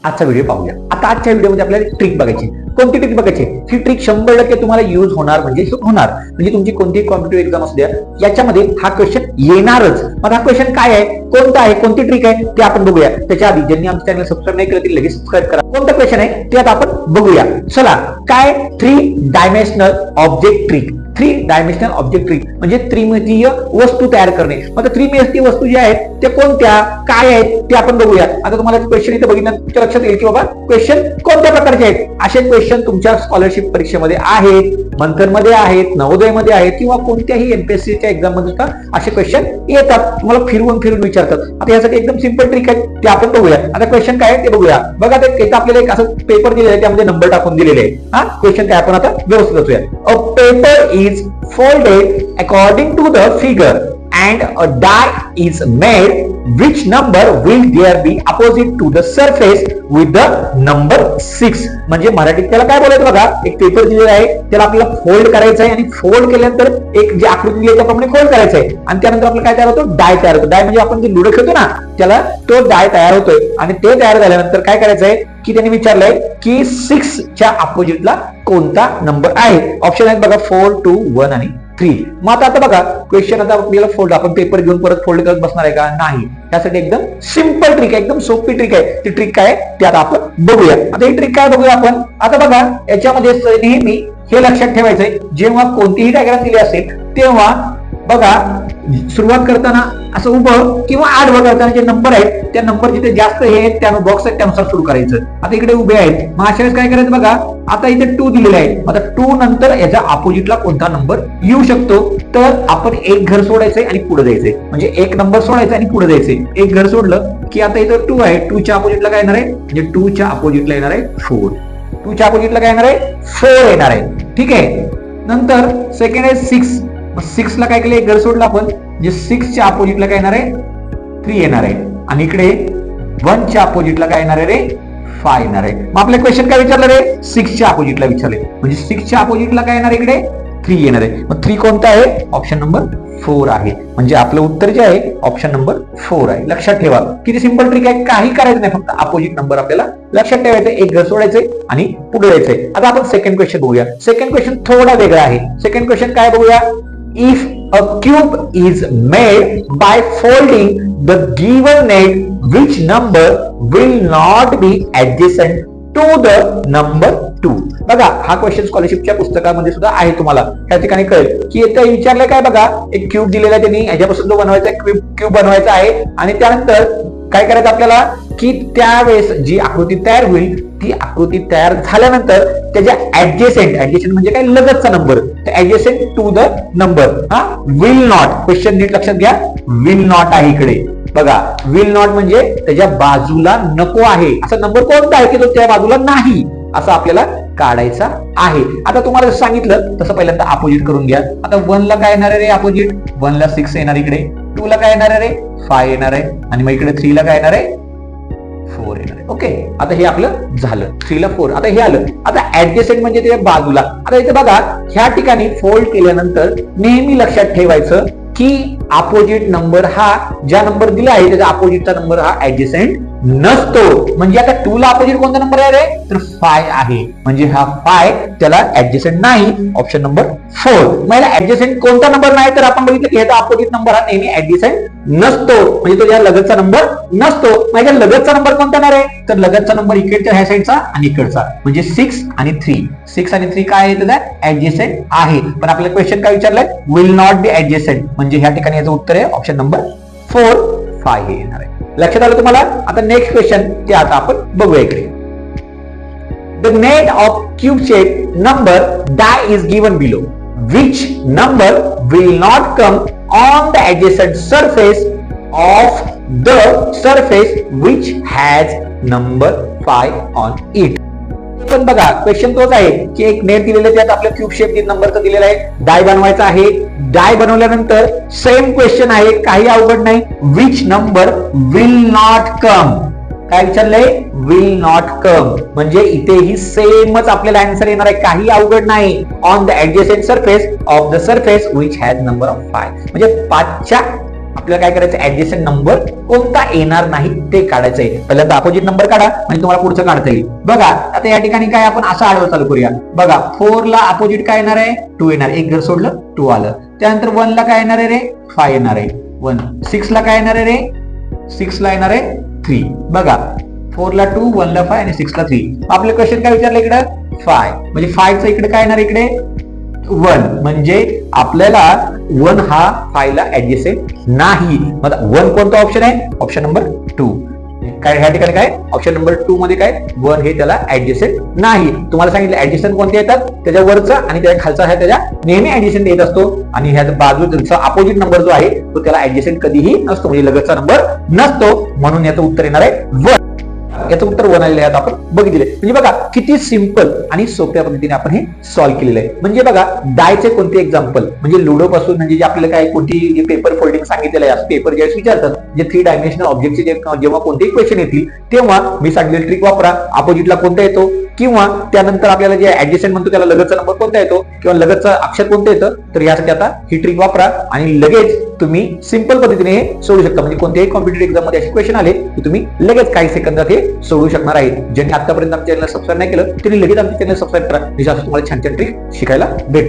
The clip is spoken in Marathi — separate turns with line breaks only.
आजचा व्हिडिओ पाहूया. आता आजच्या व्हिडिओमध्ये आपल्याला ट्रिक बघायची. कोणती ट्रिक बघायची? ही ट्रिक 100% तुम्हाला यूज होणार म्हणजे तुमची कोणती कॉम्पिटिटिव्ह एक्झाम असू द्या, याच्यामध्ये हा क्वेश्चन येणारच. मग हा क्वेश्चन काय आहे, कोणता आहे, कोणती ट्रिक आहे ते आपण बघूया. त्याच्या आधी ज्यांनी आमच्या चॅनल सबस्क्राईब नाही केलं ते लगेच सबस्क्राईब करा. कोणता क्वेश्चन आहे ते आता आपण बघूया. चला, काय 3 dimensional object trick. 3 dimensional object trick म्हणजे त्रिमितीय वस्तू तयार करणे. मग त्रिमितीय वस्तू ज्या आहेत त्या कोणत्या, काय आहेत ते आपण बघूया. आता तुम्हाला क्वेश्चन इथे बघितलं तुमच्या लक्षात येईल की बाबा क्वेश्चन कोणत्या प्रकारचे आहेत. असे क्वेश्चन तुमच्या स्कॉलरशिप परीक्षेमध्ये आहेत, मंथन मध्ये आहेत, नवोदय मध्ये आहेत किंवा कोणत्याही एमपीएससीच्या एक्झाम मध्ये सुद्धा असे क्वेश्चन येतात. तुम्हाला फिरवून फिरून विचारतात. आता यासाठी एकदम सिंपल ट्रिक आहे ते आपण बघूया. आता क्वेश्चन काय आहे ते बघूया. बघा, ते आपल्याला एक असं पेपर दिलेला आहे, त्यामध्ये नंबर टाकून दिलेले आहे. हा क्वेश्चन काय आपण आता व्यवस्थित वाचूया. A paper is folded according to the figure and a die is made, which number will there be opposite to the surface with the number 6. म्हणजे मराठीत त्याला काय बोलायचं बघा, एक पेपर दिलेला आहे, त्याला आपल्याला फोल्ड करायचं आहे आणि फोल्ड केल्यानंतर एक जी आकृती दिली आहे त्याप्रमाणे फोल्ड करायचं आहे आणि त्यानंतर आपल्याला काय तयार होतो, डाय तयार होतो. डाय म्हणजे आपण जे लुडो खेळतो ना त्याला तो डाय तयार होतोय आणि ते तयार झाल्यानंतर काय करायचंय की त्यांनी विचारलंय की 6 च्या अपोजिटला कोणता नंबर आहे. ऑप्शन आहेत बघा 4, 2, 1 आणि 3. मग आता बघा क्वेश्चन आता आपल्याला फोल्ड, आपण पेपर घेऊन परत फोल्ड करत बसणार आहे का? नाही. त्यासाठी एकदम सिंपल ट्रिक आहे, एकदम सोपी ट्रिक आहे. ती ट्रिक काय ते आता आपण बघूया. आता ही ट्रिक काय बघूया आपण. आता बघा याच्यामध्ये नेहमी हे लक्षात ठेवायचंय, जेव्हा कोणतीही डायग्राम दिली असेल तेव्हा बघा सुरुवात करताना असं उभं किंवा आडवं करताना जे नंबर आहेत त्या नंबर जिथे जास्त हे आहेत त्या बॉक्स आहेत त्यानुसार सुरू करायचं. आता इकडे उभे आहेत, मग अशा वेळेस काय करायचं बघा. आता इथे 2 दिलेले आहे. आता 2 नंतर याच्या अपोजिटला कोणता नंबर येऊ शकतो, तर आपण एक घर सोडायचंय आणि पुढे जायचंय. म्हणजे एक नंबर सोडायचा आणि पुढे जायचंय. एक घर सोडलं की आता इथं 2 आहे. 2 च्या अपोजिटला काय येणार आहे, म्हणजे 2 च्या अपोजिटला येणार आहे 4. 2 च्या अपोजिटला काय येणार आहे, 4 येणार आहे. ठीक आहे. नंतर सेकंड आहे 6. 6 ला काय केलं, एक घर सोडलं आपण, म्हणजे 6 च्या अपोजिटला काय येणार आहे, 3 येणार आहे. आणि इकडे 1 च्या अपोजिटला काय येणार आहे रे, 5 येणार आहे. मग आपले क्वेश्चन काय विचारलं रे, 6 च्या अपोजिटला विचारले. म्हणजे 6 च्या अपोजिटला काय येणार इकडे, 3 येणार आहे. मग 3 कोणता आहे, ऑप्शन नंबर 4 आहे. म्हणजे आपलं उत्तर जे आहे ऑप्शन नंबर 4 आहे. लक्षात ठेवा किती सिंपल ट्रिक आहे, काही करायचं नाही, फक्त अपोजिट नंबर आपल्याला लक्षात ठेवायचं, एक घर सोडायचंय आणि पुढे जायचंय. आता आपण सेकंड क्वेश्चन बघूया. सेकंड क्वेश्चन थोडा वेगळा आहे. सेकंड क्वेश्चन काय बघूया. If a cube is made by folding the given net, which number will not be adjacent to the number 2? बघा हा क्वेश्चन स्कॉलरशिपच्या पुस्तकामध्ये सुद्धा आहे. तुम्हाला त्या ठिकाणी कळेल की इथे विचारलंय काय बघा, एक क्यूब दिलेला आहे त्यांनी, ह्याच्यापासून तो बनवायचा क्यूब बनवायचा आहे आणि त्यानंतर काय करायचं आपल्याला की त्यावेळेस जी आकृती तयार होईल ती आकृती तयार झाल्यानंतर त्याच्या ऍडजेसेंट म्हणजे काय, लगतचा नंबर, ऍडजेसेंट टू द नंबर हा विल नॉट. क्वेश्चन नीट लक्षात घ्या, विल नॉट आहे इकडे बघा. विल नॉट म्हणजे त्याच्या बाजूला नको आहे असा नंबर कोणता आहे की तो त्या बाजूला नाही असं आपल्याला काढायचा आहे. आता तुम्हाला जसं सांगितलं तसं पहिल्यांदा अपोजिट करून घ्या. आता 1 ला काय येणार आहे रे अपोजिट, 1 ला 6 येणार इकडे, 2 ला काय येणार आहे रे 5 येणार आहे आणि मग इकडे 3 ला काय येणार आहे 4 येणार आहे. ओके, आता हे आपलं झालं. 3 ला 4. आता हे आलं. आता ऍडजेसेंट म्हणजे त्याच्या बाजूला. आता इथे बघा ह्या ठिकाणी फोल्ड केल्यानंतर नेहमी लक्षात ठेवायचं की अपोजिट नंबर हा ज्या नंबर दिला आहे त्याचा अपोजिटचा नंबर हा ऍडजेसेंट नसतो. म्हणजे आता 2 ला अपोजिट कोणता नंबर आहे रे, तर 5 आहे. म्हणजे हा 5 त्याला ऍडजेसेंट नाही, ऑप्शन नंबर 4. मग ऍडजेसेंट कोणता नंबर नाही, तर आपण बघितलं की ह्याचा अपोजिट नंबर हा नेहमी ऍडजेसेंट नसतो, म्हणजे तो या लगतचा नंबर नसतो. माझ्या लगतचा नंबर कोणता नाही रे, तर लगतचा नंबर इकडच्या ह्या साईडचा आणि इकडचा, म्हणजे 6 आणि 3. 6 आणि 3 काय आहे, त्याचा ऍडजेसेंट आहे. पण आपल्याला क्वेश्चन काय विचारलंय, विल नॉट बी ऍडजेसेंट, म्हणजे ह्या ठिकाणी याचं उत्तर आहे ऑप्शन नंबर 4, 5 हे येणार आहे. लक्षात आलं तुम्हाला. आता नेक्स्ट क्वेश्चन ते आता आपण बघूया इकडे. The net of cube shape number die is given below. Which number will not come on the adjacent surface of the surface which has number 5 on it? पण बघा क्वेश्चन तोच आहे की एक नेट दिलेलं त्यात आपल्या क्यूब शेप नंबरचा दिलेला आहे, डाय बनवायचा आहे. डाय बनवल्यानंतर सेम क्वेश्चन आहे, काही अवघड नाही. Which number will not come, काय विचारलंय, विल नॉट कम. म्हणजे इथेही सेमच आपल्याला आन्सर येणार आहे, काही अवघड नाही. On the adjacent surface of the surface which has number of 5, म्हणजे 5च्या आपल्याला काय करायचं, ऍडजस्टंट नंबर कोणता येणार नाही ते काढायचं आहे. पहिल्यांदा अपोजिट नंबर काढा म्हणजे तुम्हाला पुढचं काढता येईल. बघा आता या ठिकाणी काय आपण असं आडवं चालू करूया. बघा 4 ला अपोजिट काय येणार आहे, 2 येणार. एक जर सोडलं 2 आलं. त्यानंतर 1 ला काय येणार आहे रे, 5 येणार आहे 1. 6 ला काय येणार आहे रे, 6 ला येणार आहे 3. बघा 4 ला 2, 1 ला 5 आणि 6 ला 3. आपलं क्वेश्चन काय विचारलं इकडे, 5 म्हणजे 5 चा इकडे काय येणार, इकडे 1 म्हणजे आपल्याला 1 हा 5 ला ऍडजस्टेंट नाही. मग 1 कोणता ऑप्शन आहे, ऑप्शन नंबर 2. काय ह्या ठिकाणी काय, ऑप्शन नंबर 2 मध्ये काय 1 हे त्याला ऍडजस्टेंट नाही. तुम्हाला सांगितलं ऍडजस्टेंट कोणते येतात, त्याच्या वरचा आणि त्याच्या खालचा आहे त्याच्या नेहमी ऍडजस्टेंट येत असतो. आणि ह्या बाजूचा अपोजिट नंबर जो आहे तो त्याला ऍडजस्टेंट कधीही नसतो, म्हणजे लगतचा नंबर नसतो. म्हणून याचं उत्तर येणार आहे 1. याचं उत्तर 1 आलेलं आहे आपण बघितले. म्हणजे बघा किती सिंपल आणि सोप्या पद्धतीने आपण हे सॉल्व्ह केलेलं आहे. म्हणजे बघा डायचे कोणते एक्झाम्पल, म्हणजे लुडो पासून म्हणजे जे आपल्याला काय कोणती पेपर फोल्डिंग सांगितलेलं आहे, पेपर ज्यावेळेस विचारतात जे 3 डायमेन्शनल ऑब्जेक्टचे जेव्हा कोणतेही क्वेश्चन येतील तेव्हा मी सांगितलेली ट्रिक वापरा. अपोजिटला कोणता येतो किंवा त्यानंतर आपल्याला जे ऍडजस्टंट म्हणतो त्याला लगतचा नंबर कोणता येतो किंवा लगतचा अक्षर कोणतं येतं, तर यासाठी आता ही ट्रिक वापरा आणि लगेच तुम्ही सिंपल पद्धतीने हे सोडू शकता. म्हणजे कोणत्याही कॉम्पिटिटिव्ह एक्झाम मध्ये असे क्वेश्चन आले की तुम्ही लगेच काही सेकंदात हे सोडू शकणार आहे. ज्यांनी आतापर्यंत आमच्या चॅनल सबस्क्राईब नाही केलं त्यांनी लगेच आमच्या चॅनल सबस्क्राईब करा. तुम्हाला छान छान ट्रिक शिकायला भेटतील.